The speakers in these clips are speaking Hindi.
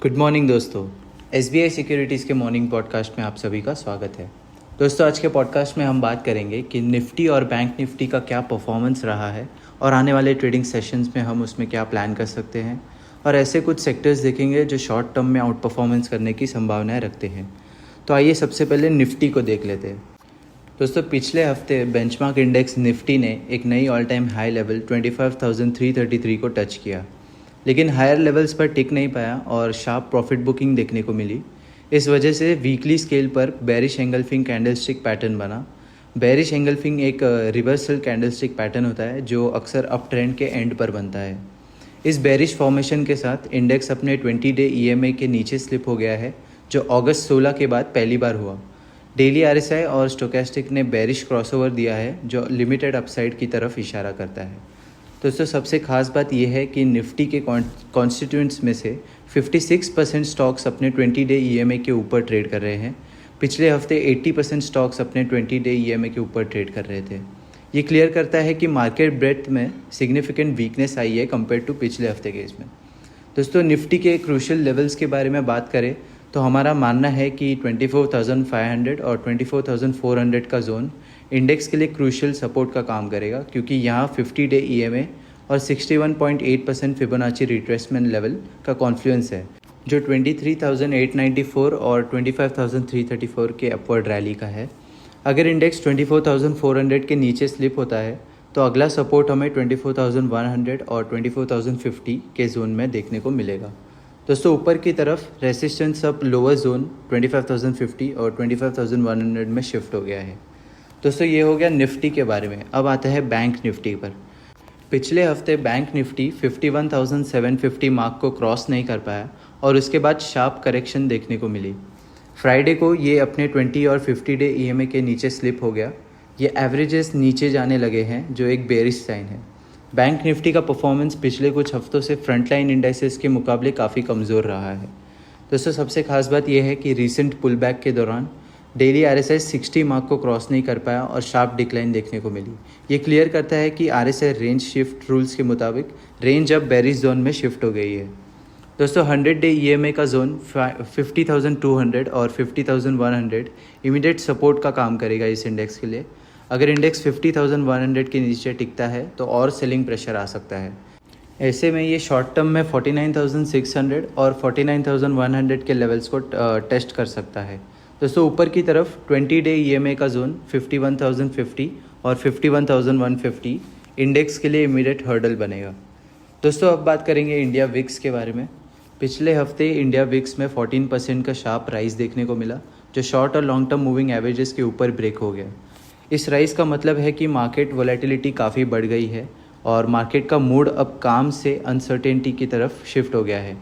गुड मॉर्निंग दोस्तों। SBI सिक्योरिटीज़ के मॉर्निंग पॉडकास्ट में आप सभी का स्वागत है। दोस्तों, आज के पॉडकास्ट में हम बात करेंगे कि निफ्टी और बैंक निफ्टी का क्या परफॉर्मेंस रहा है और आने वाले ट्रेडिंग सेशंस में हम उसमें क्या प्लान कर सकते हैं, और ऐसे कुछ सेक्टर्स देखेंगे जो शॉर्ट टर्म में आउट परफॉर्मेंस करने की संभावनाएं रखते हैं। तो आइए सबसे पहले निफ्टी को देख लेते हैं। दोस्तों, पिछले हफ्ते बेंचमार्क इंडेक्स निफ्टी ने एक नई ऑल टाइम हाई लेवल 25,333 को टच किया, लेकिन हायर लेवल्स पर टिक नहीं पाया और शार्प प्रॉफिट बुकिंग देखने को मिली। इस वजह से वीकली स्केल पर बेरिश एंगल्फिंग कैंडलस्टिक पैटर्न बना। बेरिश एंगल्फिंग एक रिवर्सल कैंडलस्टिक पैटर्न होता है जो अक्सर अप ट्रेंड के एंड पर बनता है। इस बेरिश फॉर्मेशन के साथ इंडेक्स अपने 20-डे EMA के नीचे स्लिप हो गया है, जो अगस्त 16 के बाद पहली बार हुआ। डेली RSI और स्टोकेस्टिक ने बेरिश क्रॉसओवर दिया है, जो लिमिटेड अपसाइड की तरफ इशारा करता है। दोस्तों, सबसे खास बात यह है कि निफ्टी के कॉन्स्टिट्यूएंट्स में से 56% स्टॉक्स अपने 20-डे EMA के ऊपर ट्रेड कर रहे हैं। पिछले हफ्ते 80% स्टॉक्स अपने 20-डे EMA के ऊपर ट्रेड कर रहे थे। ये क्लियर करता है कि मार्केट ब्रेड्थ में सिग्निफिकेंट वीकनेस आई है कंपेयर टू पिछले हफ्ते के इसमें। दोस्तों, निफ्टी के क्रूशियल लेवल्स के बारे में बात करें तो हमारा मानना है कि 24,500 और 24,400 का जोन इंडेक्स के लिए क्रूशियल सपोर्ट का काम करेगा, क्योंकि यहाँ 50-डे EMA और 61.8% फिबोनाची रिट्रेसमेंट लेवल का कॉन्फ्लुएंस है, जो 23,894 और 25,334 के अपवर्ड रैली का है। अगर इंडेक्स 24,400 के नीचे स्लिप होता है तो अगला सपोर्ट हमें 24,100 और 24,050 के जोन में देखने को मिलेगा। दोस्तों, ऊपर की तरफ रेसिस्टेंस अब लोअर जोन 25,050 और 25,100 में शिफ्ट हो गया है। दोस्तों, ये हो गया निफ्टी के बारे में। अब आता है बैंक निफ्टी पर। पिछले हफ्ते बैंक निफ्टी 51,750 मार्क को क्रॉस नहीं कर पाया और उसके बाद शार्प करेक्शन देखने को मिली। फ्राइडे को ये अपने 20 और 50-डे EMA के नीचे स्लिप हो गया। ये एवरेजेस नीचे जाने लगे हैं, जो एक बेरिश साइन है। बैंक निफ्टी का परफॉर्मेंस पिछले कुछ हफ्तों से फ्रंटलाइन इंडाइसेस के मुकाबले काफ़ी कमज़ोर रहा है। दोस्तों, सबसे खास बात यह है कि रीसेंट पुल बैक के दौरान डेली RSI 60 मार्क को क्रॉस नहीं कर पाया और शार्प डिक्लाइन देखने को मिली। ये क्लियर करता है कि RSI रेंज शिफ्ट रूल्स के मुताबिक रेंज अब बेरिश जोन में शिफ्ट हो गई है। दोस्तों, 100-डे EMA का जोन 50,200 और 50,100 इमीडिएट सपोर्ट का काम करेगा इस इंडेक्स के लिए। अगर इंडेक्स 50,100 के नीचे टिकता है तो और सेलिंग प्रेशर आ सकता है। ऐसे में ये शॉर्ट टर्म में 49,600 और 49,100 के लेवल्स को टेस्ट कर सकता है। दोस्तों, ऊपर की तरफ 20-डे EMA का जोन 51,050 और 51,150 इंडेक्स के लिए इमीडिएट हर्डल बनेगा। दोस्तों, अब बात करेंगे इंडिया विक्स के बारे में। पिछले हफ्ते इंडिया विक्स में 14% का शार्प राइज देखने को मिला, जो शॉर्ट और लॉन्ग टर्म मूविंग एवरेजेस के ऊपर ब्रेक हो गया। इस राइज का मतलब है कि मार्केट वोलेटिलिटी काफ़ी बढ़ गई है और मार्केट का मूड अब काम से अनसर्टेनिटी की तरफ शिफ्ट हो गया है।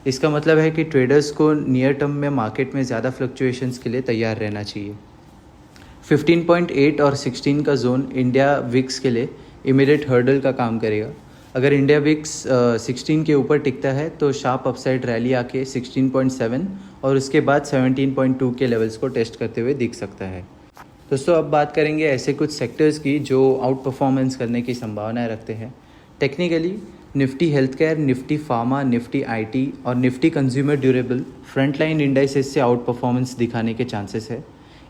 इसका मतलब है कि ट्रेडर्स को नियर टर्म में मार्केट में ज़्यादा फ्लक्चुएशंस के लिए तैयार रहना चाहिए। 15.8 और 16 का जोन इंडिया विक्स के लिए इमीडिएट हर्डल का काम करेगा। अगर इंडिया विक्स 16 के ऊपर टिकता है तो शार्प अपसाइड रैली आके 16.7 और उसके बाद 17.2 के लेवल्स को टेस्ट करते हुए दिख सकता है। दोस्तों, अब बात करेंगे ऐसे कुछ सेक्टर्स की जो आउट परफॉर्मेंस करने की संभावनाएं रखते हैं। Technically Nifty health care, Nifty pharma, Nifty IT और Nifty consumer durable frontline indices से आउट परफॉर्मेंस दिखाने के चांसेस है।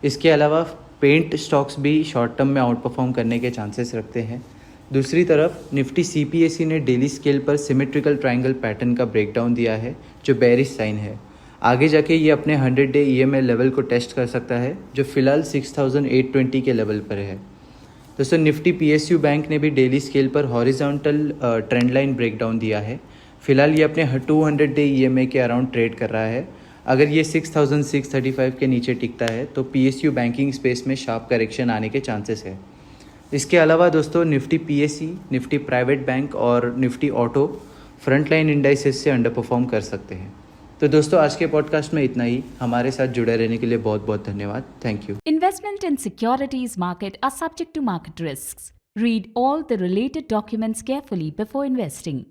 इसके अलावा पेंट स्टॉक्स भी शॉर्ट टर्म में आउट परफॉर्म करने के चांसेस रखते हैं। दूसरी तरफ निफ्टी CPSE ने डेली स्केल पर सिमेट्रिकल ट्रायंगल पैटर्न का ब्रेकडाउन दिया है, जो बेरिश साइन है। आगे जाके ये अपने 100-डे EMA लेवल को टेस्ट कर सकता है, जो फिलहाल 6,820 के लेवल पर है। दोस्तों, निफ्टी PSU बैंक ने भी डेली स्केल पर हॉरिजॉन्टल ट्रेंड लाइन ब्रेकडाउन दिया है। फिलहाल ये अपने 200-डे EMA के अराउंड ट्रेड कर रहा है। अगर ये 6,635 के नीचे टिकता है तो PSU बैंकिंग स्पेस में शार्प करेक्शन आने के चांसेस है। इसके अलावा दोस्तों, Nifty PSE, Nifty private bank और निफ्टी ऑटो फ्रंटलाइन इंडाइसेस से अंडर परफॉर्म कर सकते हैं। तो दोस्तों, आज के पॉडकास्ट में इतना ही। हमारे साथ जुड़े रहने के लिए बहुत बहुत धन्यवाद। Thank you. Investment in securities market are subject to market risks. Read all the related documents carefully before investing.